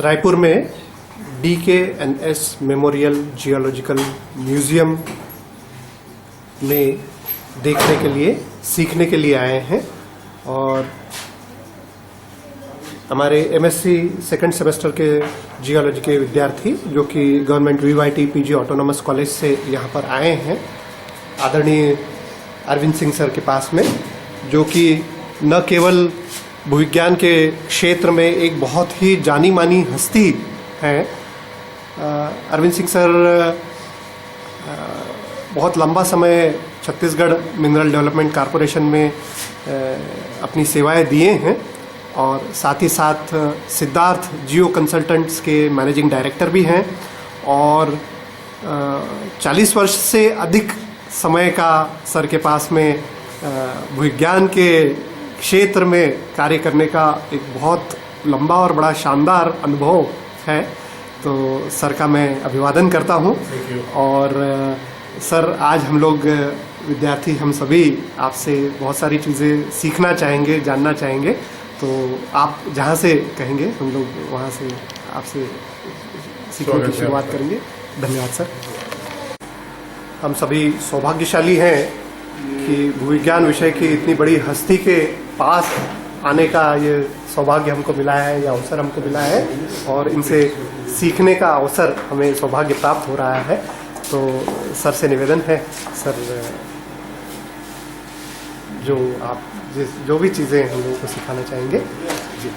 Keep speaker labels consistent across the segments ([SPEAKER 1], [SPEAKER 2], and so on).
[SPEAKER 1] रायपुर में DKNS memorial geological museum में देखने के लिए, सीखने के लिए आए हैं। और हमारे MSc सेकंड सेमेस्टर के जियोलॉजी के विद्यार्थी जो कि government VYT PG autonomous college से यहाँ पर आए हैं आदरणीय अरविंद सिंह सर के पास में, जो कि न केवल भूविज्ञान के क्षेत्र में एक बहुत ही जानी मानी हस्ती हैं। अरविंद सिंह सर बहुत लंबा समय छत्तीसगढ़ मिनरल डेवलपमेंट कॉरपोरेशन में अपनी सेवाएं दिए हैं और साथ ही साथ सिद्धार्थ जियो कंसल्टेंट्स के मैनेजिंग डायरेक्टर भी हैं और 40 वर्ष से अधिक समय का सर के पास में भूविज्ञान के क्षेत्र में कार्य करने का एक बहुत लंबा और बड़ा शानदार अनुभव है। तो सर का मैं अभिवादन करता हूं। और सर, आज हम लोग विद्यार्थी हम सभी आपसे बहुत सारी चीज़ें सीखना चाहेंगे, जानना चाहेंगे। तो आप जहां से कहेंगे हम लोग वहां से आपसे सीखने की शुरुआत करेंगे। धन्यवाद सर। हम सभी सौभाग्यशाली हैं कि भूविज्ञान विषय की इतनी बड़ी हस्ती के पास आने का ये सौभाग्य हमको मिला है या अवसर हमको मिला है और इनसे सीखने का अवसर हमें सौभाग्य प्राप्त हो रहा है। तो सर से निवेदन है, सर जो भी चीज़ें हम लोगों को सिखाना चाहेंगे जी।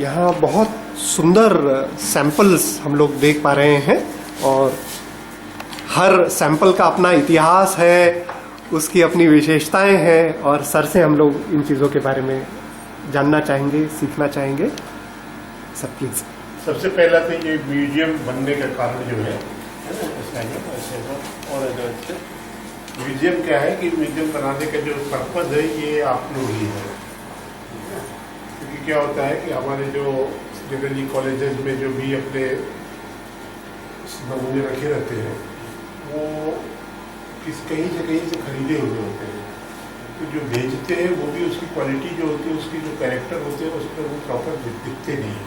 [SPEAKER 1] यहाँ बहुत सुंदर सैंपल्स हम लोग देख पा रहे हैं और हर सैंपल का अपना इतिहास है, उसकी अपनी विशेषताएं हैं और सर से हम लोग इन चीज़ों के बारे में जानना चाहेंगे, सीखना चाहेंगे। Sir please.
[SPEAKER 2] सबसे पहला तो ये म्यूजियम बनने का कारण जो है और म्यूजियम क्या है कि म्यूजियम बनाने का जो पर्पज है ये आप लोग ही है। क्योंकि क्या होता है कि हमारे जो जनरली कॉलेजेस में जो भी अपने नमूने रखे रहते हैं वो कहीं से खरीदे हुए होते हैं। तो जो बेचते हैं वो भी उसकी क्वालिटी जो होती है, उसकी जो कैरेक्टर होते हैं उस पर वो प्रॉपर दिखते नहीं है।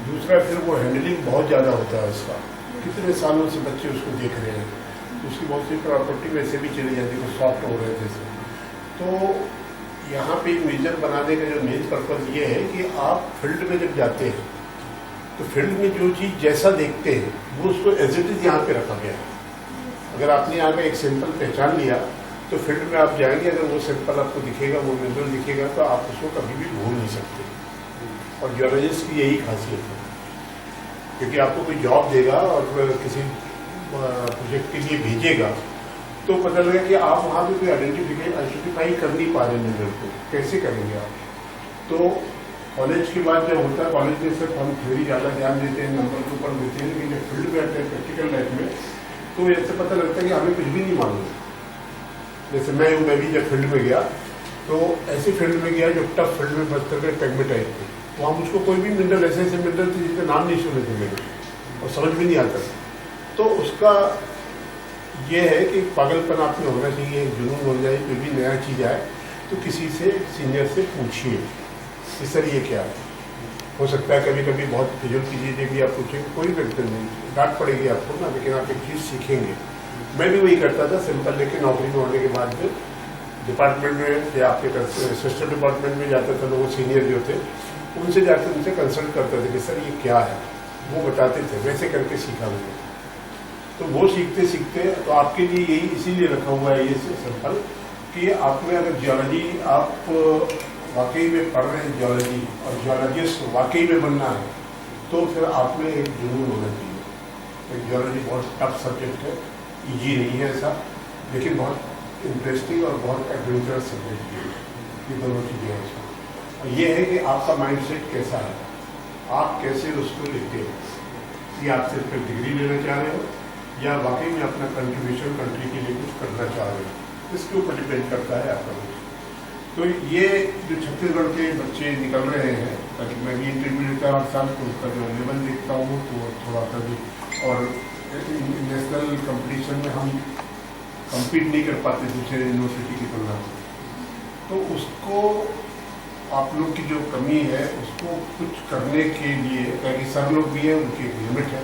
[SPEAKER 2] दूसरा फिर वो हैंडलिंग बहुत ज़्यादा होता है उसका, कितने सालों से बच्चे उसको देख रहे हैं, उसकी बहुत सी प्रॉपर्टी वैसे भी चली जाती है, सॉफ्ट हो रहे थे। तो यहाँ पे म्यूजियम बनाने का जो मेन पर्पज ये है कि आप फील्ड में जब जाते हैं तो फील्ड में जो चीज़ जैसा देखते हैं वो उसको एज इट इज यहाँ पे रखा गया है। अगर आपने यहाँ का एक सैंपल पहचान लिया तो फील्ड में आप जाएंगे, अगर वो सैंपल आपको दिखेगा, वो मिनरल दिखेगा तो आप उसको कभी भी भूल नहीं सकते। और जियोलॉजिस्ट की यही खासियत है, क्योंकि आपको कोई जॉब देगा और किसी प्रोजेक्ट के लिए भेजेगा तो पता लगेगा कि आप वहाँ पे कोई आइडेंटिफाई कर नहीं पा रहे मिनरल को, कैसे करेंगे आप। तो कॉलेज के बाद जब होता है, कॉलेज में सिर्फ हम थ्योरी ज़्यादा ध्यान देते हैं, नंबर के ऊपर देते हैं, लेकिन जब फील्ड में आते हैं प्रैक्टिकल लाइफ में तो ऐसे पता लगता है कि हमें कुछ भी नहीं मालूम। जैसे मैं भी जब फील्ड में गया तो ऐसे फील्ड में गया जो टफ फील्ड में बस करके पेग्मेटाइट थे, तो हम उसको कोई भी मिनरल ऐसे मिनरल थे जिसका नाम नहीं सुने थे मेरे और समझ भी नहीं आता। तो उसका ये है कि पागलपन आप में होना चाहिए, जुनून हो जाए, कोई भी नया चीज़ आए तो किसी से सीनियर से पूछिए कि सर ये क्या है। हो सकता है कभी कभी बहुत फिजूल की चीज़ें भी आप पूछेंगे, कोई दिक्कत नहीं, डांट पड़ेगी आपको ना, लेकिन आप एक चीज़ सीखेंगे। मैं भी वही करता था, सिंपल लेके नौकरी में होने के बाद में डिपार्टमेंट में या आपके सिस्टर डिपार्टमेंट में जाता था, लोग सीनियर जो थे उनसे जाकर उनसे कंसल्ट करते थे कि सर ये क्या है, वो बताते थे, वैसे करके सीखा मैंने। तो वो सीखते सीखते तो आपके लिए यही इसीलिए रखा हुआ है ये सिंपल कि आप में अगर जियोलॉजी आप वाकई में पढ़ रहे हैं जियोलॉजी और जियोलॉजिस्ट वाकई में बनना है तो फिर आप में एक जुनून होना चाहिए। जियोलॉजी बहुत टफ सब्जेक्ट है, ईजी नहीं है ऐसा, लेकिन बहुत इंटरेस्टिंग और बहुत एडवेंचरस सब्जेक्ट है। ये दोनों चीज़ें हैं इसमें। और ये है कि आपका माइंडसेट कैसा है, आप कैसे उसको लेते हो, कि आप सिर्फ डिग्री लेना चाह रहे हो या वाकई में अपना कंट्रीब्यूशन कंट्री के लिए कुछ करना चाह रहे हो, इसके ऊपर डिपेंड करता है आपका। तो ये जो छत्तीसगढ़ के बच्चे निकल रहे हैं, ताकि मैं भी इंटरव्यू लेता हूँ हर साल तो उसका जो लेवल देखता हूँ तो थोड़ा सा भी, और नेशनल कंपटीशन में हम कम्पीट नहीं कर पाते दूसरे यूनिवर्सिटी की तुलना में, तो उसको आप लोग की जो कमी है उसको कुछ करने के लिए, ताकि सर लोग भी हैं, उनकी एक लिमिट है,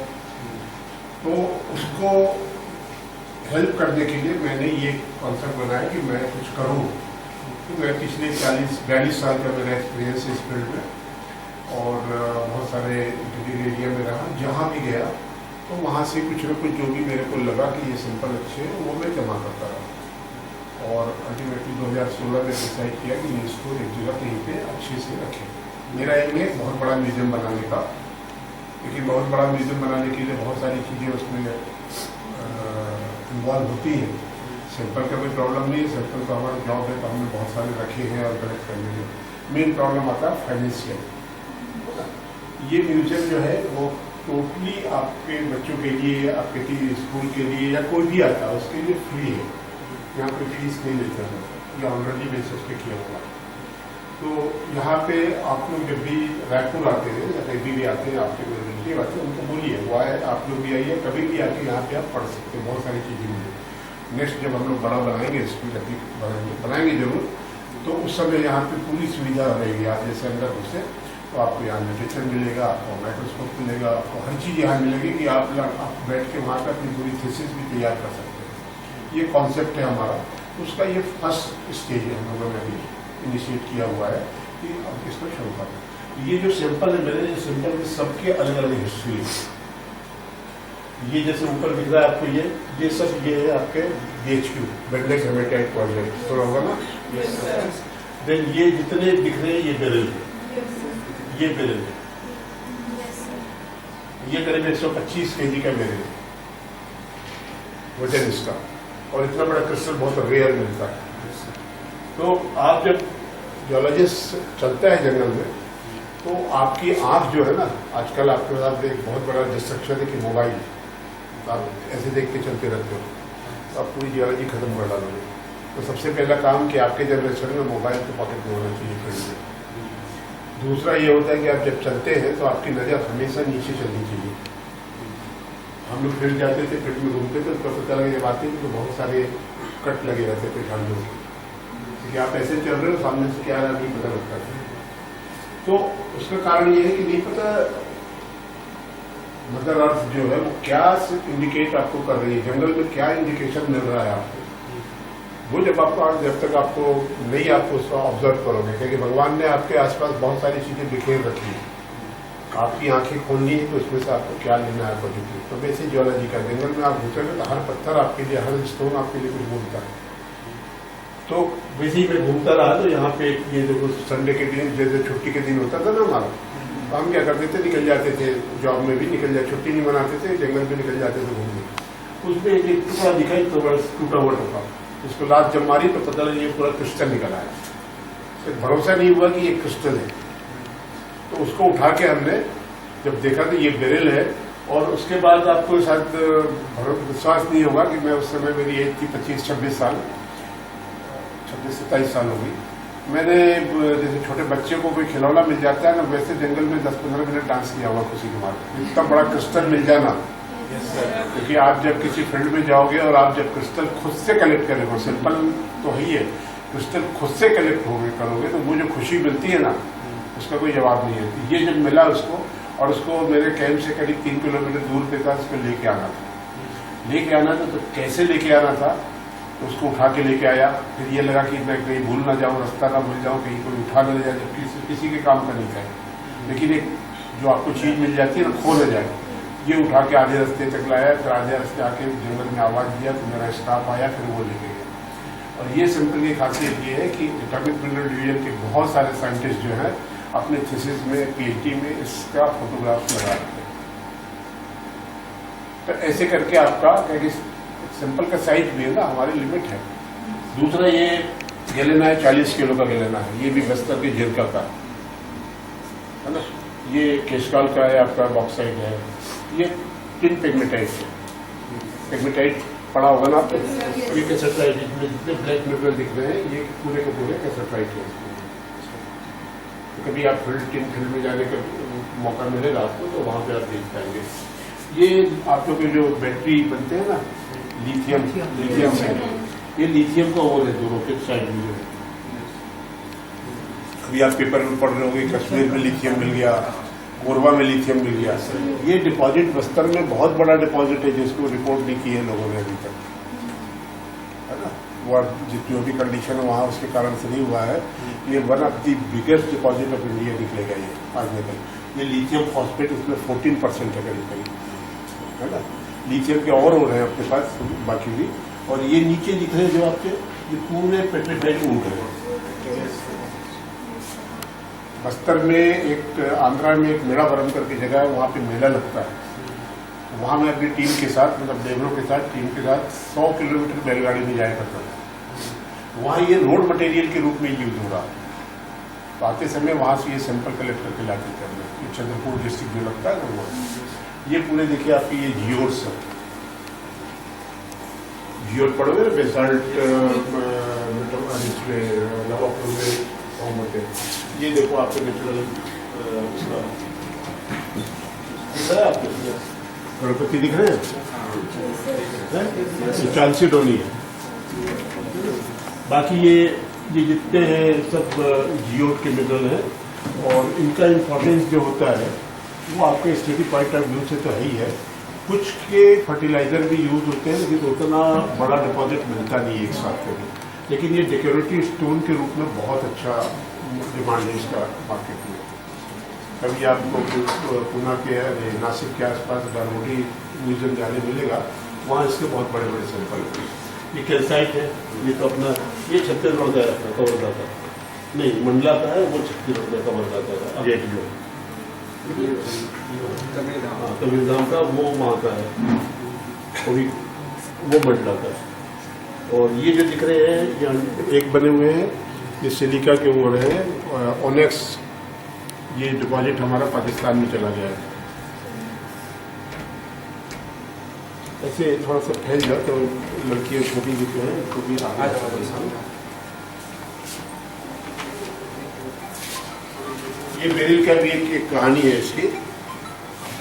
[SPEAKER 2] तो उसको हेल्प करने के लिए मैंने ये कॉन्सेप्ट बनाया कि मैं कुछ करूँ। तो मैं पिछले 40-42 साल का मेरा एक्सपीरियंस है इस फील्ड में और बहुत सारे इंटीरियर एरिया में रहा। जहाँ भी गया तो वहाँ से कुछ न कुछ जो भी मेरे को लगा कि ये सिंपल अच्छे हैं वो मैं जमा करता रहा। और अल्टीमेटली 2016 में डिसाइड किया कि मैं इसको एक जगह कहीं पे अच्छे से रखें। मेरा एम है बहुत बड़ा म्यूजियम बनाने का, लेकिन बहुत बड़ा म्यूजियम बनाने के लिए बहुत सारी चीज़ें उसमें इन्वॉल्व होती हैं। सिंपल का कोई प्रॉब्लम नहीं है, सिंपल का हमारा जॉब है तो हमने बहुत सारे रखे हैं और कलेक्ट करने में। मेन प्रॉब्लम आता है फाइनेंशियल। ये म्यूजियम जो है वो टोटली आपके बच्चों के लिए, आपके स्कूल के लिए या कोई भी आता है उसके लिए फ्री है, यहाँ कोई फीस नहीं लेते हैं, ये ऑलरेडी बेसिस पे किया हुआ। तो यहाँ पे आप लोग जब भी रायपुर आते हैं या कहीं भी आते हैं, आपके कोई रिलेटिव आते हैं, उनको बोलिए वो आए, आप लोग भी आइए, कभी भी आके यहाँ पे आप पढ़ सकते हैं, बहुत सारी चीज़ें मिलें। नेक्स्ट जब हम लोग बड़ा बनाएंगे स्कूल, अभी बनाएंगे जरूर, तो उस समय यहाँ पे पूरी सुविधा रहेगी। आप जैसे अंदर घुसे तो आपको यहाँ लिटरेचर मिलेगा, आपको माइक्रोस्कोप मिलेगा, आपको हर चीज़ यहाँ मिलेगी कि आप बैठ के वहाँ पर अपनी पूरी थीसिस भी तैयार कर सकते हैं। ये कॉन्सेप्ट है हमारा, उसका ये फर्स्ट स्टेज है, हम लोगों ने अभी इनिशिएट किया हुआ है कि अब इसको शुरू करें। ये जो सैंपल है मेरे, ये सैंपल में सबके अलग अलग हिस्ट्री है। ये जैसे ऊपर दिख रहा है आपको, ये सब ये है आपके BHQ बेंटलेस हेमेटाइट प्रोजेक्ट, तो होगा ना। देन ये जितने दिख रहे हैं ये बेरल है, ये बेरल है, ये करीब 125 kg का बेरल है वजन इसका, और इतना बड़ा क्रिस्टल बहुत रेयर मिलता है। तो आप जब जियोलॉजिस्ट चलता है जंगल में तो आपकी आंख जो है ना, आजकल आपके पास एक बहुत बड़ा डिस्ट्रक्शन है कि मोबाइल, आप ऐसे देख के चलते रहते हो, तो आप पूरी जियोलॉजी खत्म कर डालोगे। तो सबसे पहला काम कि आपके जनरेशन में मोबाइल के पॉकेट में होना चाहिए फील्ड में। दूसरा ये होता है कि आप जब चलते हैं तो आपकी नज़र हमेशा नीचे चलनी चाहिए। हम लोग फील्ड जाते थे, फील्ड में घूमते थे, तो पता लगे जब आते थे तो बहुत सारे कट लगे रहते थे झाड़ियों के, क्योंकि आप ऐसे चल रहे हो, सामने से क्या आ रहा नहीं पता लगता था। तो उसका कारण ये है कि नहीं पता मदर अर्थ जो है वो क्या इंडिकेट आपको कर रही है, जंगल में क्या इंडिकेशन मिल रहा है आपको, वो जब तक आपको नहीं, आपको उसको ऑब्जर्व करोगे, क्योंकि भगवान ने आपके आसपास बहुत सारी चीजें बिखेर रखी है, आपकी आंखें खोलनी है तो उसमें से आपको क्या लेना है पॉजिटिव। तो वैसे जियोलॉजी का जंगल में आप घुसेंगे तो हर पत्थर आपके लिए, हर स्टोन आपके लिए कुछ बोलता है। तो वैसे ही मैं घूमता रहा तो यहाँ पे ये देखो संडे के दिन, जैसे छुट्टी के दिन होता था ना हमारा, तो हम क्या करते थे, निकल जाते थे, जॉब में भी निकल जाते, छुट्टी नहीं मनाते थे, जंगल में निकल जाते थे घूमने। उसमें एक टुकड़ा दिखाई तो बड़ा टूटा हुआ टुकड़ा, उसको लात जब मारी तो पता लगा ये पूरा क्रिस्टल निकल आया। तो भरोसा नहीं हुआ कि ये क्रिस्टल है, तो उसको उठा के हमने जब देखा तो ये बेरिल है। और उसके बाद आपको शायद विश्वास नहीं होगा कि मैं उस समय, मेरी एज थी 25-26 साल, 26-27 साल हो गई। मैंने जैसे छोटे बच्चे को कोई खिलौना मिल जाता है ना, वैसे जंगल में 10-15 मिनट डांस किया हुआ खुशी के मारे, इतना बड़ा क्रिस्टल मिल जाना। क्योंकि आप जब किसी फील्ड में जाओगे और आप जब क्रिस्टल खुद से कलेक्ट करोगे, सिंपल तो है ही है, क्रिस्टल खुद से कलेक्ट करोगे तो वो जो खुशी मिलती है ना, उसका कोई जवाब नहीं है। ये जब मिला उसको, और उसको मेरे कैंप से करीब 3 किलोमीटर दूर पे था, उसको लेके आना था। तो कैसे लेके आना था, तो उसको उठा के लेके आया। फिर ये लगा कि मैं कहीं भूल ना जाऊँ, रास्ता ना भूल जाऊँ, कहीं कोई उठा ना ले जाए, जबकि किसी के काम का नहीं था। लेकिन एक जो आपको चीज़ मिल जाती है ना, खो न जाए, ये उठा के आधे रास्ते तक लाया। फिर आधे रास्ते आके जंगल में आवाज़ दिया तो मेरा स्टाफ आया, फिर वो लेके गया। और ये सिंपल की खासियत ये है कि एटॉमिक मिनरल डिवीजन के बहुत सारे साइंटिस्ट जो हैं अपने थीसिस में, PhD में इसका फोटोग्राफ लगा रहे हैं। तो ऐसे करके आपका, क्योंकि सिंपल का साइज भी है ना, हमारी लिमिट है। दूसरा ये गैलेना है, 40 किलो का गैलेना है, ये भी बस्तर के जिरका का है ना। ये केशकाल का है, आपका बॉक्साइट है। ये टिन पेगमेटाइट है, पेगमेटाइट पड़ा होगा ना आपने, ये कैसेट्राइट, इसमें जितने ब्लैक मिनरल दिख रहे हैं ये पूरे के पूरे कैसेट्राइट है। तो कभी आप फील्ड में जाने का मौका मिलेगा आपको तो वहाँ पे आप देख पाएंगे। ये आप लोग के जो बैटरी बनते हैं ना, लिथियम से, ये लिथियम का वो है, दोनों के साइड में जो है अभी आप पेपर में पढ़ रहे होंगे कश्मीर में लिथियम मिल गया, कोरबा में लिथियम मिल गया। ये डिपॉजिट बस्तर में बहुत बड़ा डिपॉजिट है जिसको रिपोर्ट नहीं की है लोगों ने अभी तक, है ना। वो जितनी भी कंडीशन है वहाँ उसके कारण से नहीं हुआ है। ये one of the biggest deposit of India निकलेगा ये आज निकल। ये लिथियम फॉस्फेट इसमें 14% है करीब करीब, है ना। लिथियम के और हो रहे हैं अपने पास बाकी भी। और ये नीचे दिख रहे हैं जो आपके ये पूरे पेट्रीफाइड ऊँट है। बस्तर में एक आंध्रा में एक मेड़ावरम करके जगह है, वहाँ पे मेला लगता है। वहाँ मैं अपनी टीम के साथ मतलब लेबरों के साथ टीम के साथ 100 किलोमीटर बैलगाड़ी में जाया करता था। वहाँ ये रोड मटेरियल के रूप में यूज हो रहा है। तो आते समय वहाँ से ये सैंपल कलेक्ट करके लाते थे हमने। ये चंद्रपुर डिस्ट्रिक्ट जो लगता है वो ये पूरे देखिए आपकी ये जियोर्स है। जियोर पड़ोगे ना बेसाल्ट लवापुर में फॉर्म होते हैं। ये देखो आपके नेचुरल आपके गणपति दिख रहे हैं, चांसीडोनी है। बाकी ये जितने हैं सब जियोट के मिनरल हैं और इनका इम्पोर्टेंस जो होता है वो आपके स्टडी पॉइंट ऑफ व्यू से तो है ही है। कुछ के फर्टिलाइजर भी यूज होते हैं लेकिन उतना बड़ा डिपॉजिट मिलता नहीं है एक साथ कभी। लेकिन ये डेकोरेटिव स्टोन के रूप में बहुत अच्छा डिमांड है इसका मार्केट में। कभी आपको पुणे के नासिक के आसपास गारमोटी म्यूजियम जाने मिलेगा, वहाँ इसके बहुत बड़े बड़े सैंपल हैं। ये कैल्साइट है, ये तो अपना ये छत्तीसगढ़ का है कवर्धा का नहीं मंडला का है, वो छत्तीसगढ़ का कवर्धा का है। अगेट जो कबीरधाम का वो वहाँ का है, वो मंडला का है। और ये जो दिख रहे हैं ये एक बने हुए हैं, ये सिलिका के वो रहे हैं ओनेक्स। ये डिपॉजिट हमारा पाकिस्तान में चला गया है। ऐसे थोड़ा सा फैल जाए तो लड़कियाँ छोटी दिख रहे हैं तो भी ये बेरिल का भी एक कहानी है इसकी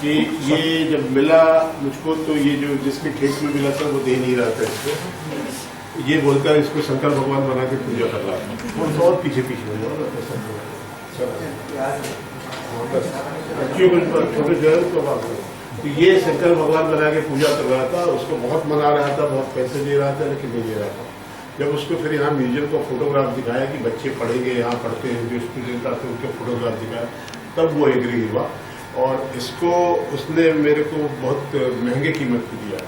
[SPEAKER 2] कि ये जब मिला मुझको तो ये जो जिसके खेत में मिला था वो दे नहीं रहा था इसको। ये बोलता है इसको शंकर भगवान बना के पूजा कर रहा था और पीछे पीछे हो छोटे जगह तो ये शंकर भगवान बना के पूजा कर रहा था। उसको बहुत मना रहा था, बहुत पैसे दे रहा था लेकिन नहीं दे रहा था। जब उसको फिर यहाँ म्यूजियम को फोटोग्राफ दिखाया कि बच्चे पढ़ेंगे यहाँ पढ़ते हैं जो स्टूडेंट आते हैं उनके फोटोग्राफ दिखाया, तब वो एग्री हुआ। और इसको उसने मेरे को बहुत महंगे कीमत पे दिया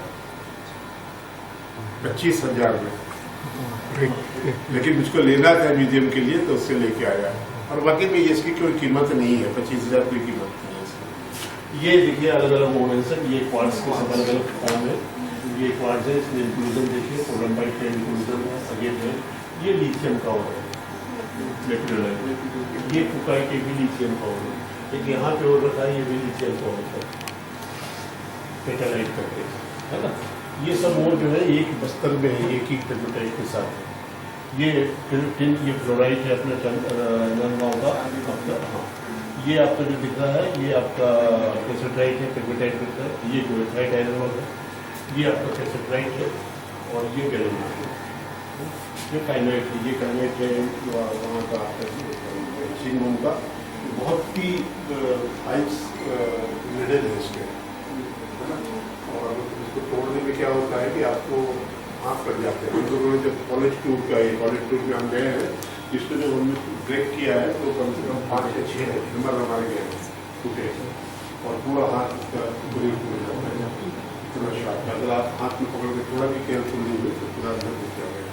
[SPEAKER 2] 25,000 में। लेकिन मुझको लेना था म्यूजियम के लिए तो उससे लेके आया। और बाकी में इसकी कोई कीमत नहीं है, 25,000 कोई कीमत नहीं है इसकी। ये देखिए अलग अलग मोडेल्स हैं, ये क्वार्ट्स के सब अलग अलग फॉर्म है। ये क्वार्ट्स है, इसमें इंक्लूजन देखिए कोलम्बाइट का इंक्लूजन है, अगेन है। ये लिथियम का और मेटेरियल है, ये कुकाई के भी लिथियम का और एक यहाँ पे और रखा है, ये भी लिथियम का और पेटालाइट करके, है ना। ये सब वो जो है एक बस्तर में है, एक ही पेटालाइट के साथ है। ये टिन ये फ्लोराइड है अपने नंदगांव का आपका। हाँ, ये आपका जो दिख रहा है ये आपका कैसेट्राइट है, पेगमेटाइट दिखता है। ये ग्रेफाइट आयरन है, ये आपका कैसेट्राइट है और ये गैलेनाइट है। ये काइनाइट है, ये काइनाइट है वहाँ का सिंगम का बहुत ही फाइन्स मिडल है इसके, है ना। और इसको तोड़ने में क्या होता है कि आपको माफ कर जाते हैं। हम लोगों ने जब कॉलेज टूर का ये कॉलेज टूर में हम गए हैं, जिसको जब हमने ब्रेक किया है तो कम से कम 5 या 6 नंबर हमारे गए टूटे और पूरा हाथ का ब्रेक हो जाता है, पूरा शार्प। अगर आप हाथ में पकड़ के थोड़ा भी केयरफुल नहीं हुए तो पूरा अंदर घुस जाएगा।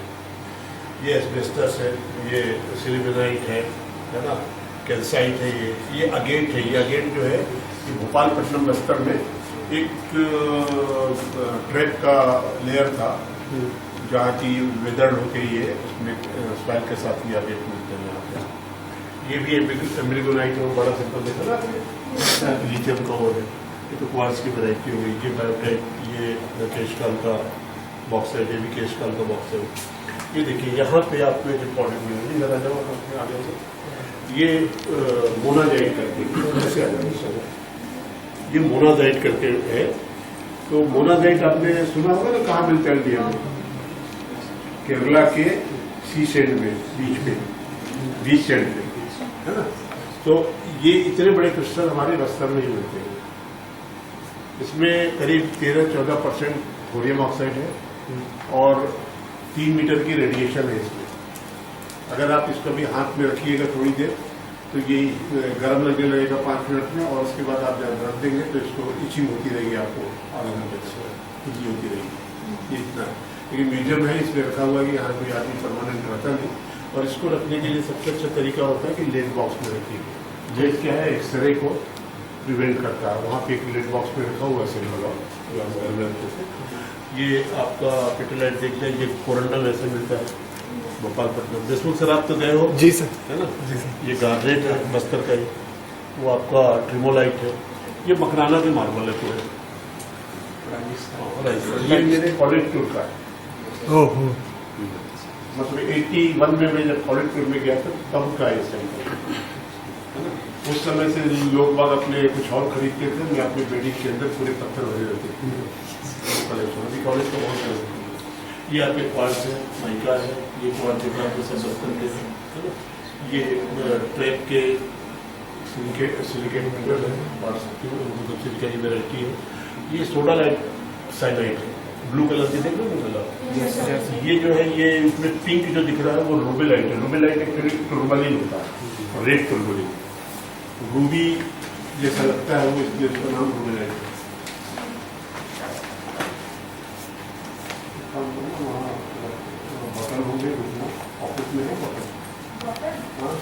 [SPEAKER 2] ये एस्बेस्टस है, ये सिलिमेनाइट है ना, कैल्साइट है, ये अगेट है। ये अगेट जो है ये भोपालपट्टनम बस्तर में एक ट्रैप का लेयर था जहाँ की वेदर्ड होके ये उसमें सॉइल के साथ ही अगेट मिलते हैं यहाँ पे। ये भी एम्ब्रिगोनाइट है, वो बड़ा सिंपल देखा ना आपने, लिथियम का और है। ये तो क्वार्ट्ज की वैरायटी हो गई। ये बायोटाइट, ये केशकाल का बॉक्साइट, ये भी केशकाल का बॉक्साइट। ये देखिए यहाँ पे आपको एक इम्पॉर्टेंट मिलेगी लगा जाओ आगे से। ये मोनाजाइट करके ऐसे आ जाए, ये मोनाजाइट करके है। तो मोनाजाइट आपने सुना होगा ना, कहाँ मिलता है इंडिया में? केरला के सी सैंड में, बीच पे, बीच सैंड पे, है ना। तो ये इतने बड़े क्रिस्टल हमारे बस्तर में ही मिलते हैं। इसमें करीब 13-14% थोरियम ऑक्साइड है और 3 मीटर की रेडिएशन है इसमें। अगर आप इसको भी हाथ में रखिएगा थोड़ी देर तो ये गर्म लगने लगेगा 5 मिनट में, और उसके बाद आप जब रख देंगे तो इसको इचिंग होती रहेगी, आपको आधा घंटे से इचिंग होती रहेगी। ये इतना, लेकिन म्यूजियम है इसमें रखा हुआ है कि यहाँ कोई आदमी परमानेंट रहता नहीं। और इसको रखने के लिए सबसे अच्छा तरीका होता है कि लेड बॉक्स में रखिए। लेड क्या है, एक्सरे को प्रिवेंट करता है। वहाँ पे एक लेड बॉक्स में रखा हुआ है सिल्वर, जो हम घर में रखते थे। ये आपका पेट्रोलाइट देख लें, ये कोरंडम ऐसे मिलता है भोपालपट्टनम। देशमुख सर आप तो गए हो?
[SPEAKER 1] जी सर।
[SPEAKER 2] है ना।
[SPEAKER 1] जी सर।
[SPEAKER 2] ये गार्नेट है बस्तर का, वो आपका ट्रिमोलाइट है। ये मकराना के मार्बल है पूरे। ये मेरे कॉलेज टूर का है।
[SPEAKER 1] ओहो।
[SPEAKER 2] मतलब 81 में मैं जब कॉलेज टूर में गया था तब का है सेंटर, है ना। उस समय से लोग बाग अपने कुछ और खरीदते थे, मैं अपने बेडी के अंदर पूरे पत्थर भरे रहते थे कॉलेज का बहुत। ये आपके क्वार्ट्ज है, माइका है, ये क्वार्ट्ज जो आपके सब बस्तर के हैं, है ना। ये ट्रैप के सिलिकेट मिनरल है, क्वार्ट्ज मतलब सिलिका की वेराइटी है। ये सोडा लाइट साइनाइड है, ब्लू कलर की देख लो ना कलर। ये जो है, ये इसमें पिंक जो दिख रहा है वो रूबेलाइट है। रूबेलाइट एक्चुअली टुर्मलिन होता है, रेड टुर्मलिन, रूबी जैसा लगता है वो, इसलिए उसका नाम रूबेलाइट है। बटन होंगे ऑफिस में है, बटन हाँ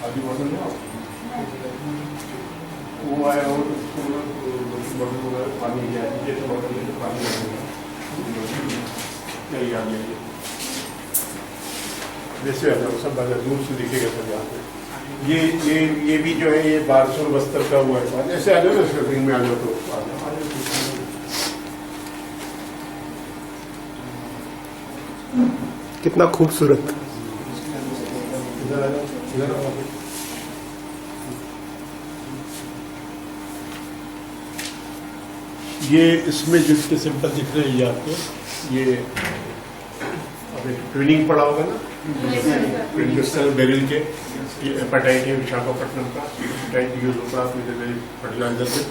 [SPEAKER 2] आदि बटन है वो आया हो तो उसको बटन पानी लिया दीजिए, तो बटन लेकर पानी यही आ जाइए। जैसे आ जाओ, सब बाजार दूर से दिखेगा सब यहाँ पे। ये भी जो है, ये बारसूर बस्तर का हुआ है। जैसे आ जाओ ना स्क्रीन में आ जाओ तो आ जाओ।
[SPEAKER 1] कितना खूबसूरत।
[SPEAKER 2] ये इसमें जिसके सिंपल दिख रहे हैं ये आपको, ये अभी ट्रेनिंग पड़ा होगा ना क्रिस्टल बेरिल के। ये एपेटाइट है विशाखापट्टनम का, एपेटाइट यूज होता है फर्टिलाइजर में।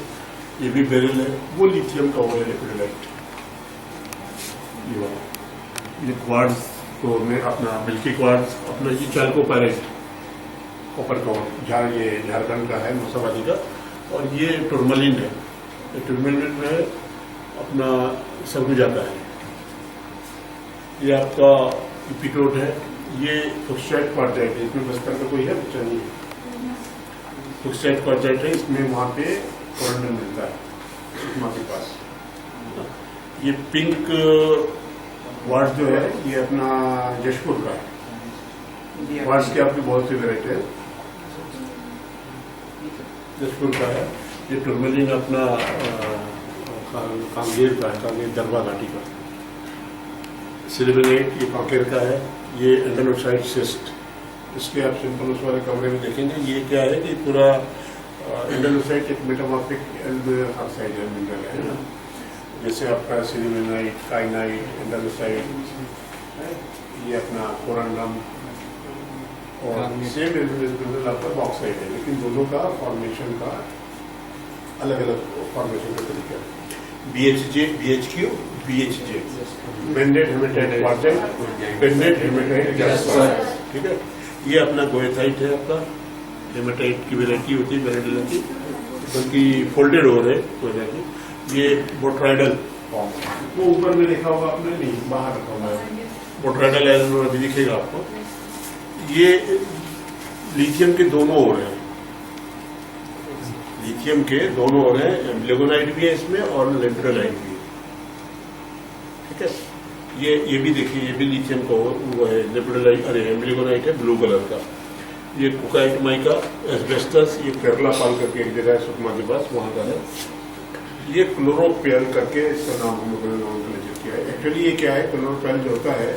[SPEAKER 2] ये भी बेरिल है, वो लिथियम का वो है एपेटाइट। ये क्वार्ट्ज तो मैं अपना मिल्की क्वार्ट्ज, अपना ये चाल्कोपाइराइट कॉपर का ये झारखंड का है, मुसावादी का। और ये टुर्मलिन है, टुर्मलिन में अपना सरगुजा का है। ये आपका इपिटोट है, ये फुक्साइट क्वार्टाइट है। इसमें बस्तर का कोई है बच्चा नहीं है। फुक्साइट क्वार्टाइट है, इसमें वहाँ पे कोरंडम मिलता है वहाँ के पास। ये पिंक वार्ड जो है, ये अपना जशपुर का है। वार्ड्स की आपकी बहुत सी वेराइटी है, जशपुर का है। ये टुर्मलिन अपना कांगेर का है, कांगेर दरबा घाटी का। सिलिबेनेट ये कांकेर का है। ये एंडोनोसाइड सिस्ट, इसके आप सिंपल उस वाले कमरे में देखेंगे। ये क्या है कि पूरा एंडोनोसाइड एक मेटामॉर्फिक ऑक्साइड है, मिनरल है ना। जैसे आपका सिलिबेनाइट, काइनाइट, एंडोनोसाइड, ये अपना कोरंडम और सेम मिनरल आपका बॉक्साइड है, लेकिन दोनों का फॉर्मेशन का अलग अलग फॉर्मेशन का तरीका है। BHJ, BHQ, BHJ, banded hematite quartzite, banded hematite गैसोसाइट, ठीक है। ये अपना गोएथाइट है, आपका हेमेटाइट की वेराइटी होती है बेरेडिला की, बल्कि फोल्डेड हो रहे हैं। ये बोट्राइडल फॉर्म, वो ऊपर में देखा होगा आपने, नहीं बाहर रखा हुआ है बोट्राइडल एल्बम अभी दिखेगा आपको। ये लिथियम के दोनों ओर हैं, लिथियम के दोनों ओर हैं। लेगोनाइट भी है इसमें और लेब्रोलाइट भी, ठीक है। ये भी देखिए, ये भी लिथियम का वो है, लेब्रोलाइट, अरे लेगोनाइट है ब्लू कलर का। ये कुकाइट माइका, एस्बेस्टस, ये केरला पाल करके एक जगह है सुकमा के पास, वहाँ का है। ये क्लोरोपेल करके इसका नाम हम लोगों ने नॉमेनक्लेचर किया है। एक्चुअली ये क्या है, क्लोरोपेल जो होता है,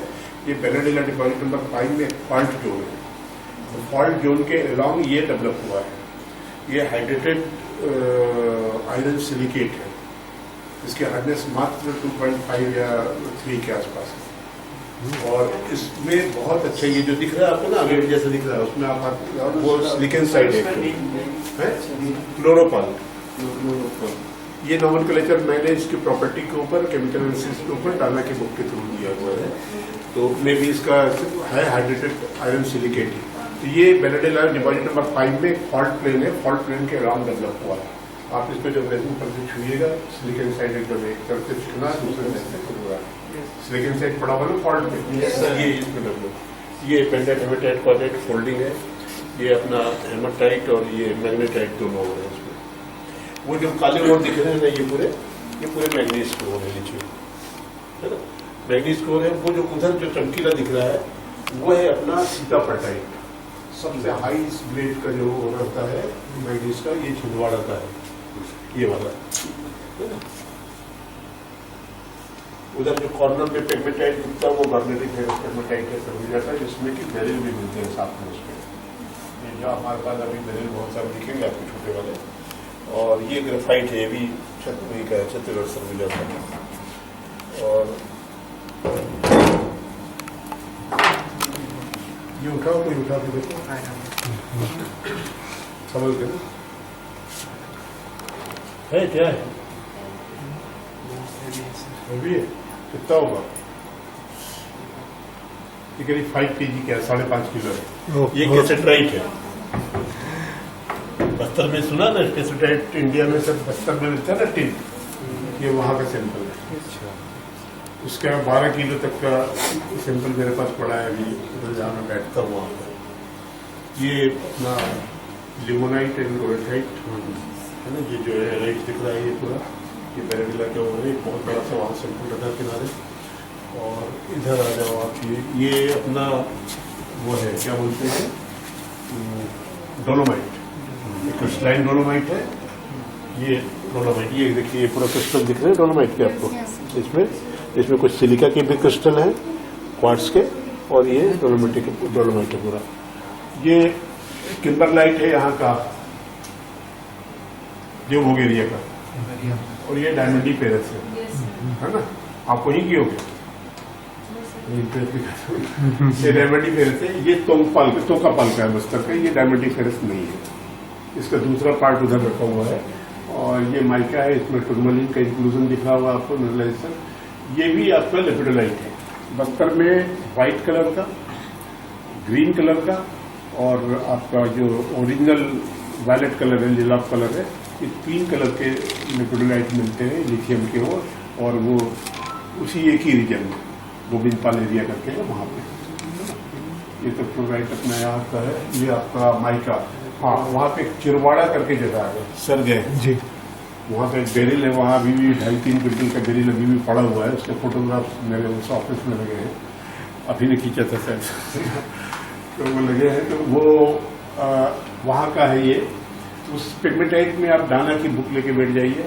[SPEAKER 2] ये बेनेडिला डिपॉजिट नंबर 5 में फॉल्ट जोन है। फॉल्ट जोन के अलॉन्ग ये डेवलप हुआ है। ये हाइड्रेटेड आयरन सिलिकेट है, इसकी हार्डनेस मात्र 2.5 या 3 के आसपास है। और इसमें बहुत अच्छा ये जो दिख रहा है आपको ना अगेट जैसा दिख रहा है, उसमें आप वो सिलिकॉन साइड है क्लोरोपॉल। ये नॉमेनक्लेचर मैंने इसकी प्रॉपर्टी के ऊपर केमिकल एनालिसिस के ऊपर टाटा की बुक के थ्रू दिया हुआ है, तो मे भी इसका है हाइड्रेटेड आयरन सिलिकेट। तो ये बेनेडिल आयरन डिपॉजिट नंबर 5 में फॉल्ट प्लेन है, फॉल्ट प्लेन के अराउंड डेवलप हुआ है। आप इसको जब रेजिन पर से छुइएगा सिलिकॉन साइड एकदम एक तरफ से छूना दूसरे साइड से छूना, सिलिकॉन साइड पड़ा हुआ ना फॉल्ट में, ये इसमें डेवलप। ये पेंडेंट हेमेटाइट क्वाड्रेट फोल्डिंग है, ये अपना हेमाटाइट और ये मैग्नेटाइट दोनों हो रहे हैं इसमें। वो जो काले रोड दिख रहे हैं ना, ये पूरे मैग्नीज स्कोर है नीचे, है ना, मैग्नीज स्कोर है। वो जो उधर जो चमकीला दिख रहा है वो है अपना सीतापटाइट, सबसे हाई ग्रेड का जो रहता है मैग्नीज का, ये छिंदवाड़ा का है ये वाला, है ना। उधर जो कॉर्नर में पेगमेटाइट दिखता है वो मैग्नेटिक पेगमेटाइट है, समझ जाता है, जिसमें कि बेरिल भी मिलते हैं साथ में उसमें। ये जो हमारे पास अभी बेरिल बहुत सारे दिखेंगे आपको छोटे वाले। और ये ग्रेफाइट है, ये भी छत्तीसगढ़ का है, छत्तीसगढ़ सरगुजा का। और ये उठाओ, कोई उठा के देखो, समझ गए है क्या है, वो भी है। कितना होगा ये? करीब 5 kg क्या, 5.5 किलो है। ये कैसेट्राइट है, बस्तर में सुना ना, कैसेट्राइट इंडिया में सब बस्तर में मिलता है ना टिन, ये वहाँ का सैंपल है। उसका 12 किलो तक का सैंपल मेरे पास पड़ा है अभी, उधर जहाँ मैं बैठता हूँ वहाँ पर। ये अपना लिमोनाइट एंड लोरेटाइट है ना, ये जो है राइट दिख रहा है, ये पूरा ये बेरेडिला के ऊपर एक बहुत बड़ा सा वहाँ सैंपल रखा किनारे। और इधर आ जाओ आप, ये अपना वो है क्या बोलते हैं, डोलोमाइट, क्रिस्टलाइन डोलोमाइट है ये। डोलोमाइट ये देखिए, ये पूरा क्रिस्टल दिख रहे हैं डोलोमाइट के आपको। इसमें कुछ सिलिका के भी क्रिस्टल हैं, क्वार्ट्ज के, और ये डोलोमाइट है पूरा। ये किम्बरलाइट है यहाँ का, जो बुल्गारिया का, और ये डायमंडी पेरस है ना, आप वहीं की होगी ये डायमंडी पेरस है। ये तोंका पाल का है बस्तर का, ये डायमंडी पेरस नहीं है, इसका दूसरा पार्ट उधर रखा हुआ है। और ये माइका है, इसमें टूरमलिन का इंक्लूजन दिखा हुआ है आपको, मिनरलाइजेशन। ये भी आपका लेपिडोलाइट है, बस्तर में व्हाइट कलर का, ग्रीन कलर का, और आपका जो ओरिजिनल वायलेट कलर है, लिलाप कलर है, ये 3 कलर के लेपिडोलाइट मिलते हैं लिथियम के। और वो उसी एक ही रीजन में गोविंदपाल एरिया करके है वहाँ पे। ये तो फ्लोराइट अपना यहाँ का है। ये आपका माइका, हाँ, वहाँ पे चिरवाड़ा करके जगह है, सर गए जी, वहाँ पे एक बेरिल है, वहाँ अभी भी 2.5-3 क्विंटल का बेरिल अभी भी पड़ा हुआ है। उसके फोटोग्राफ्स मेरे उस ऑफिस में लगे हैं, अभी ने खींचा था सर तो वो लगे हैं, तो वो वहाँ का है ये। उस पिगमेटाइट में आप डाना की बुक लेके बैठ जाइए,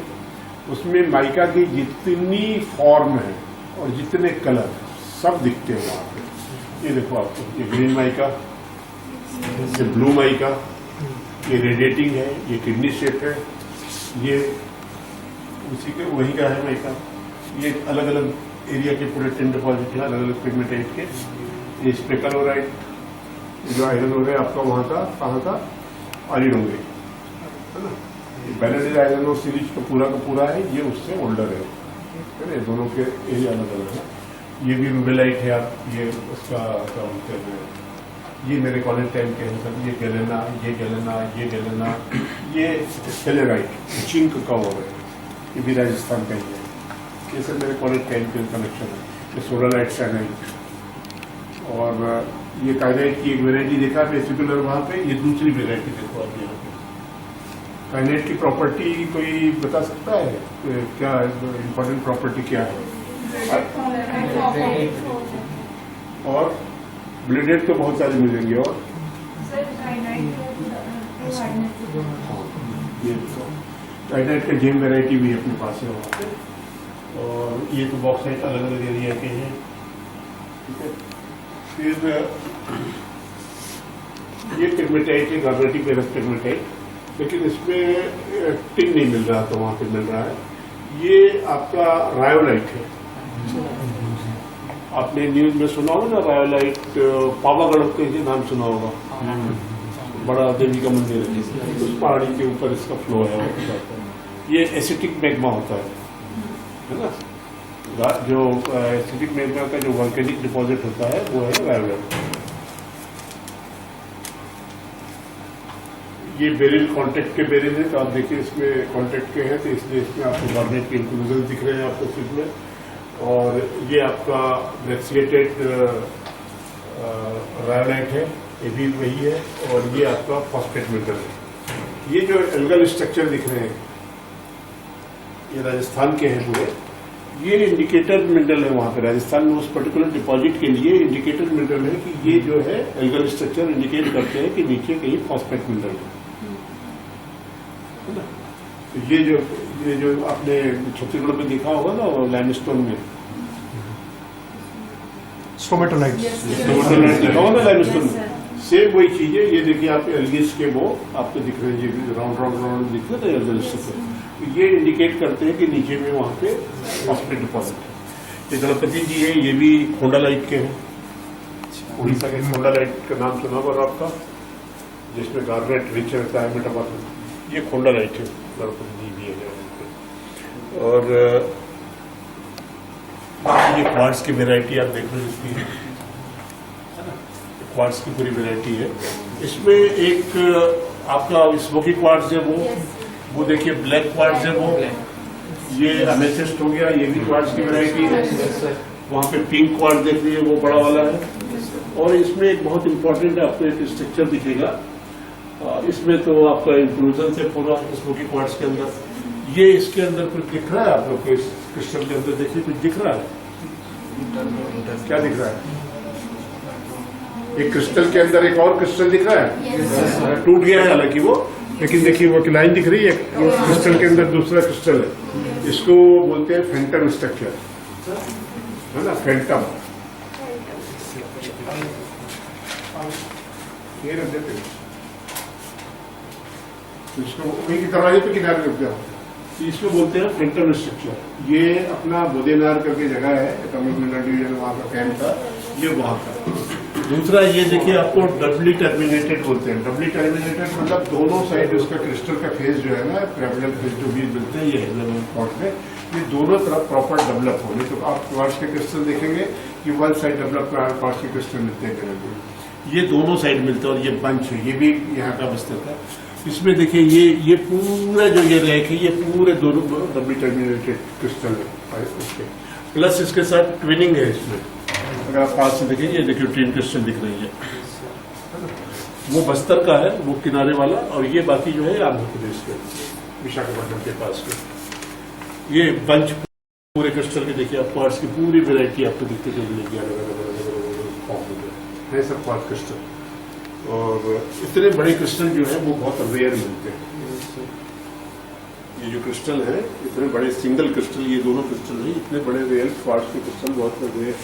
[SPEAKER 2] उसमें माइका की जितनी फॉर्म है और जितने कलर सब दिखते हैं वहाँ पे। ये देखो आपको, ये ग्रीन माइका, ये ब्लू माइका, ये रेडिएटिंग है, ये किडनी शेप है, ये उसी के वही का है माइका। ये अलग अलग एरिया के पूरे टिन डिपॉजिट है, अलग अलग पिगमेटाइट के। ये स्पेकलोराइट जो आयरन हो रहा है आपका वहाँ का, कहाँ का, आलिडोंगरी है ना। ये बेनेडिल आयरन और सीरीज का पूरा है, ये उससे ओल्डर है ना, दोनों के एरिया अलग अलग है। ये भी रूबेलाइट है, आप ये उसका क्या बोलते हैं, ये मेरे कॉलेज टाइम के हैं सब। ये गैलेना, ये स्टेलेराइट जिंक का हो रहा है, ये भी राजस्थान का ही है। ये सब मेरे कॉलेज टाइम के कनेक्शन है। ये सोलाराइट साइनाइट, और ये काइनाइट की एक वेराइटी देखा रेसिकुलर वहाँ पे, ये दूसरी वेराइटी देखो आप यहाँ पे। काइनाइट की प्रॉपर्टी कोई बता सकता है क्या, इम्पोर्टेंट प्रॉपर्टी क्या है? और ब्लेडेड तो बहुत सारे मिलेंगे। और ये काइनाइट का जेम वेराइटी भी अपने पास है वहाँ पे। और ये तो बॉक्साइट अलग अलग एरिया के हैं, ठीक है। फिर ये पिगमेटाइट है, गार्नेटी पेरस पिगमेटाइट, लेकिन इसमें टिन नहीं मिल रहा, तो वहाँ पे मिल रहा है। ये आपका रायोलाइट है,
[SPEAKER 3] आपने न्यूज में सुना होगा ना, रायोलाइट पावागढ़ के नाम सुना होगा, बड़ा देवी का मंदिर है, उस पहाड़ी के ऊपर इसका फ्लो है। ये एसिटिक मैग्मा होता है ना, जो एसिटिक मैग्मा का जो वॉल्केनिक डिपॉजिट होता है वो है रायोलाइट। ये बेरिल कॉन्टेक्ट के बेरिल है, तो आप देखिए इसमें कॉन्टेक्ट के हैं, तो इसलिए इसमें आपको गार्नेट के इंक्लूजन दिख रहे हैं आपको इसमें। और ये आपका ब्रेक्सिएटेड रायोलाइट है, ये भी वही है। और ये आपका फॉस्फेट मिनरल है। ये जो एल्गल स्ट्रक्चर दिख रहे हैं ये राजस्थान के हैं पूरे, ये इंडिकेटर मिनरल है वहां पे राजस्थान में, उस पर्टिकुलर डिपॉजिट के लिए इंडिकेटर मिनरल है कि ये जो है एल्गल स्ट्रक्चर इंडिकेट करते हैं कि नीचे कहीं फॉस्फेट मिनरल है ना। तो ये जो आपने छत्तीसगढ़ में देखा होगा ना लाइमस्टोन में
[SPEAKER 1] स्ट्रोमेटोलाइट
[SPEAKER 3] देखा होगा ना लाइमस्टोन में, सेम वही चीज है। ये देखिए आप एल्गीज के वो आपको दिख रहे हैं, ये राउंड राउंड राउंड दिख रहे हैं एल्गल स्ट्रक्चर, ये इंडिकेट करते हैं कि नीचे में वहां पे फॉस्फेट डिपॉजिट है। ये गणपति जी है, ये भी खोंडालाइट के हैं, उड़ीसा के खोंडालाइट का नाम सुना होगा आपका, जिसमें गार्नेट रिच रहता है मेटामॉर्फिज्म। ये खोंडालाइट है, गणपति जी भी है। और ये क्वार्ट्ज की वेराइटी आप देख रहे हैं इसकी, क्वार्ट्ज की पूरी वेराइटी है। इसमें एक आपका स्मोकी क्वार्ट्ज है वो देखिए, ब्लैक क्वार्ट्ज है वो, ये अमेथिस्ट हो गया, ये भी क्वार्ट्ज की वैरायटी है। वहाँ पे पिंक क्वार्ट्ज देख लीजिए, वो बड़ा वाला है। और इसमें एक बहुत इंपॉर्टेंट आपको एक स्ट्रक्चर दिखेगा, इसमें तो आपका इंक्लूजन से पूरा स्मोकी क्वार्ट्ज के अंदर, ये इसके अंदर कुछ दिख रहा है आप लोग को, इस क्रिस्टल के अंदर देखिए कुछ दिख रहा है, क्या दिख रहा है? एक क्रिस्टल के अंदर एक और क्रिस्टल दिख रहा है, टूट गया है हालांकि वो, लेकिन देखिए वो लाइन दिख रही है, क्रिस्टल के अंदर दूसरा क्रिस्टल है, इसको बोलते हैं फैंटम स्ट्रक्चर, है ना, फैंटम। इसको वही दरवाजे पे किनारे रुक जाओ, इसको बोलते हैं फैंटम स्ट्रक्चर। ये अपना बोदेनार करके जगह है, एटॉमिक मिनरल डिवीजन वहाँ का कैंप था, ये वहाँ का। दूसरा ये देखिए आपको डबली टर्मिनेटेड बोलते हैं। डबली टर्मिनेटेड मतलब दोनों साइड उसका क्रिस्टल का फेज जो है ना, प्रेवलेंट फेज जो भी मिलते हैं ये हेक्सागोनल पॉट में, ये दोनों तरफ प्रॉपर डेवलप हो। नहीं तो आप क्वार्ट्ज के क्रिस्टल देखेंगे कि वन साइड डेवलप क्वार्ट्ज के क्रिस्टल मिलते हैं, ये दोनों साइड मिलते हैं। और ये बंच है, ये भी यहाँ का बस्तर था। इसमें देखिए ये पूरा जो ये रैक है, ये पूरे दोनों डबली टर्मिनेटेड क्रिस्टल है उसके, प्लस इसके साथ ट्विनिंग है इसमें। अगर आप पास से देखेंगे, ये देखिए ट्विन क्रिस्टल दिख रही है, वो बस्तर का है वो किनारे वाला, और ये बाकी जो है आंध्र प्रदेश के विशाखापट्टनम के पास के। ये बंच पूरे क्रिस्टल के देखिए आप, क्वार्ट्ज की पूरी वेरायटी आपको दिखते चलेगी, अलग अलग है सब क्वार्ट्ज क्रिस्टल। और इतने बड़े क्रिस्टल जो है वो बहुत रेयर मिलते हैं। ये जो क्रिस्टल है इतने बड़े सिंगल क्रिस्टल, ये दोनों क्रिस्टल है, इतने बड़े रेयर क्वार्ट्ज के क्रिस्टल बहुत रेयर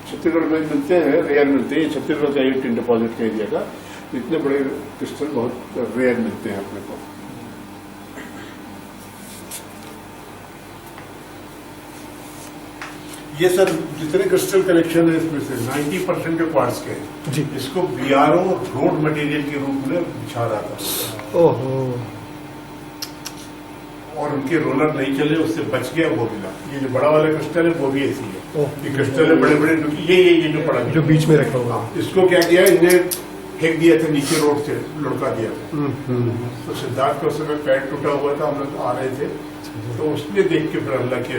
[SPEAKER 3] छत्तीसगढ़ में मिलते हैं, रेयर मिलते हैं। छत्तीसगढ़ का ये टिन डिपॉजिट का एरिया का, इतने बड़े क्रिस्टल बहुत रेयर मिलते हैं अपने को। ये सर जितने क्रिस्टल कलेक्शन है इसमें से 90% जो क्वार्ट्ज के हैं
[SPEAKER 1] जी,
[SPEAKER 3] इसको बीआरओ रोड मटेरियल के रूप में बिछा रहा था।
[SPEAKER 1] ओहो,
[SPEAKER 3] और उनके रोलर नहीं चले, उससे बच गया वो मिला। ये जो बड़ा वाला क्रिस्टल है वो भी ऐसी है, ये क्रिस्टल है बड़े बड़े, ये जो पड़ा
[SPEAKER 1] जो बीच में रखा हुआ,
[SPEAKER 3] इसको क्या किया, इन्हें फेंक दिया था नीचे, रोड से लुढ़का दिया था। तो सिद्धार्थ का उस समय पैर टूटा हुआ था, हम लोग आ रहे थे, तो उसने देख के फिर अल्लाह की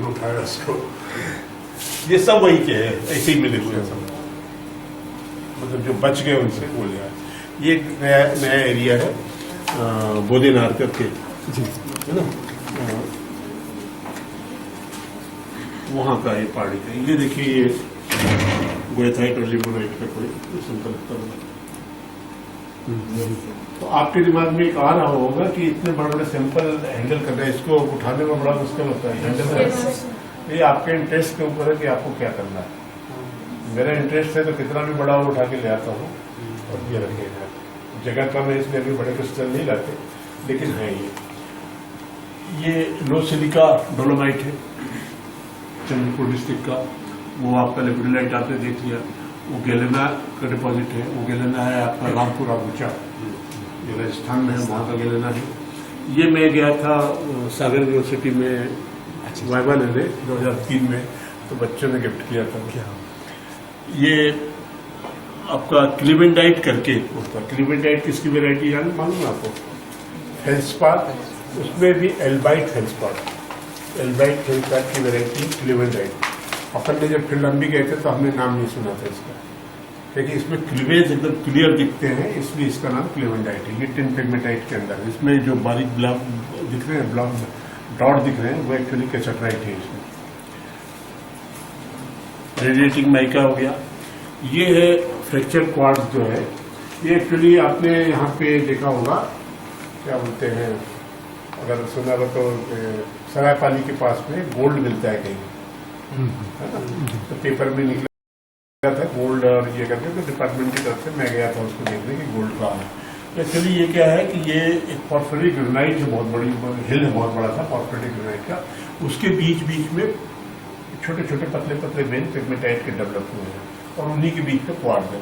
[SPEAKER 3] उठाया उसको। ये सब वही के है, ऐसे ही मिले हुए सब, मतलब जो बच गए उनसे बोल रहा है। ये नया एरिया है बोदेनार करके, है ना, वहाँ का ये पहाड़ी का। ये देखिए ये गोएथाइट और लिमोनाइट का कोई संकल्प। तो आपके दिमाग में एक आ रहा होगा कि इतने बड़े बड़े सैंपल हैंडल कर रहे हैं, इसको उठाने में बड़ा मुश्किल होता है, हैंडल करना। ये आपके इंटरेस्ट के ऊपर है कि आपको क्या करना है। मेरा इंटरेस्ट है तो कितना भी बड़ा वो उठा के ले आता हूँ और ये रखेगा। जगह कम है इसलिए अभी बड़े क्रिस्टल नहीं लाते, लेकिन है ये लो सिलिका डोलोमाइट है, चंद्रपुर डिस्ट्रिक्ट का, वो आपका लेपिडोलाइट आपने देख लिया। वो गेलेना का डिपॉजिट है, वो गेलेना है आपका रामपुरा गुचा, जो राजस्थान में है, वहाँ का गेलेना है। ये मैं गया था सागर यूनिवर्सिटी में वाइवा लेने 2003 में, तो बच्चों ने गिफ्ट किया था। ये आपका क्लिवेंडाइट करके होता है। क्लिवेंडाइट किसकी वेराइटी है मालूम है आपको? फेल्सपार, उसमें भी एल्बाइट फेल्सपार, एल्बाइट फेल्सपार की वेराइटी क्लिवेंडाइट। अपन ने जब फिल्म भी गए थे तो हमने नाम नहीं सुना था इसका, लेकिन इसमें क्लीवेज एकदम क्लियर दिखते हैं, इसलिए इसका नाम क्लिवेंडाइट है। ये टिन पिगमेटाइट के अंदर इसमें जो बारीक ब्लॉक दिख रहे हैं, ब्लॉक डॉट दिख रहे हैं, वो एक्चुअली कैसेट्राइट है। इसमें रेडिएटिंग माइका हो गया। ये है फ्रैक्चर क्वार्ट्ज जो है, ये एक्चुअली आपने यहाँ पे देखा होगा, क्या बोलते हैं, अगर सुना हो तो सरायपाली के पास में गोल्ड मिलता है कहीं, है ना? तो पेपर में निकला था गोल्ड और ये करके, तो डिपार्टमेंट की तरफ से मैं गया था उसको देखने कि गोल्ड कहाँ है। एक्चुअली ये क्या है कि ये एक पॉर्फिरिक ग्रेनाइट है, बहुत बड़ी हिल है, बहुत बड़ा था पॉर्फिरिक ग्रेनाइट का। उसके बीच बीच में छोटे छोटे पतले पतले वेन पिगमेटाइट के डेवलप हुए हैं, और उन्हीं के बीच में क्वार्ट्ज है।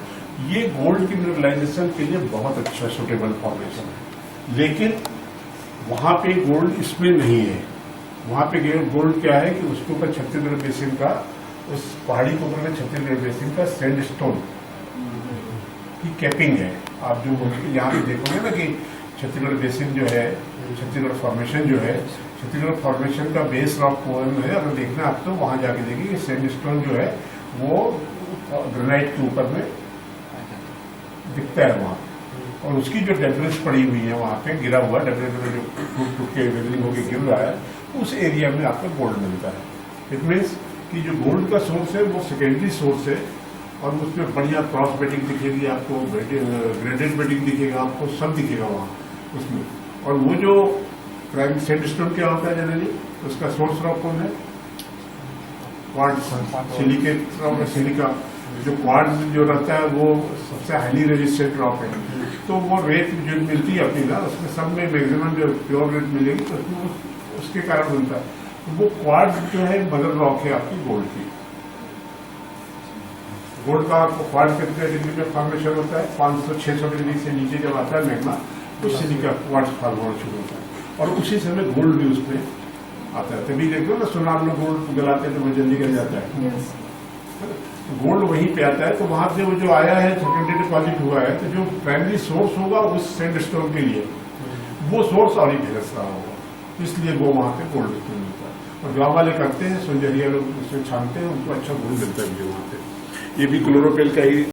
[SPEAKER 3] ये गोल्ड की मिनरलाइजेशन के लिए बहुत अच्छा सुटेबल फॉर्मेशन है, लेकिन वहाँ पे गोल्ड इसमें नहीं है। वहाँ पे गोल्ड क्या है कि उसके ऊपर छत्तीसगढ़ बेसिन का, उस पहाड़ी के ऊपर में छत्तीसगढ़ बेसिन का सैंडस्टोन की कैपिंग है। आप जो यहाँ पे देखोगे ना कि छत्तीसगढ़ बेसिन जो है, छत्तीसगढ़ फॉर्मेशन जो है, छत्तीसगढ़ फॉर्मेशन का बेस रॉक पोएम है, अगर देखना आप तो वहाँ जाके देखिए सैंडस्टोन जो है वो ग्रेनाइट के ऊपर में दिखता है वहाँ, और उसकी जो डेब्रिस पड़ी हुई है वहाँ पे गिरा हुआ डेब्रिस जो टूट टूट के वेदरिंग होकर गिर रहा है, उस एरिया में आपको गोल्ड मिलता है। इट मीन्स कि जो गोल्ड का सोर्स है वो सेकेंडरी सोर्स है, और उसमें बढ़िया क्रॉस बेटिंग दिखेगी आपको, ग्रेडेड बेटिंग दिखेगा आपको, सब दिखेगा वहाँ उसमें। और वो जो प्राइम सैंडस्टोन क्या होता है जनरली, उसका सोर्स रॉक कौन है? क्वार्ट्ज, सिलिकेट रॉक है, सिलिका। जो क्वार्ट्ज जो रहता है वो सबसे हाईली रेजिस्टेंट रॉक है, तो वो रेत जो मिलती है अपनी ना, उसमें सब में मैक्सिमम जो प्योर रेत मिलेगी, तो उसके कारण बनता है। तो वो क्वार्ट्ज जो है मदर रॉक है आपकी गोल्ड की। गोल्ड का आपको क्वार्ट्ज कितने डिग्री में फॉर्मेशन होता है? 500-600 डिग्री से नीचे जब आता है मैग्मा, तो सिलिका क्वार्ट्ज फॉर्म होना शुरू होता है, और उसी समय गोल्ड भी उसमें आता है। तभी देखो ना सुनार में गोल्ड गलाते हैं तो वो जल्दी गिर जाता है। गोल्ड वहीं पे आता है, तो वहां से वो जो आया है सेकेंडरी डिपॉजिट हुआ है, तो जो प्राइमरी सोर्स होगा उस सैंडस्टोन के लिए, वो सोर्स ऑरिजिनस रहा होगा, इसलिए वो वहां पे गोल्ड मिलता है। और गाँव वाले करते हैं, सुंजरिया लोग उसमें छानते हैं, उनको अच्छा गोल्ड मिलता है वहां पे। ये भी क्लोरोफिल का ही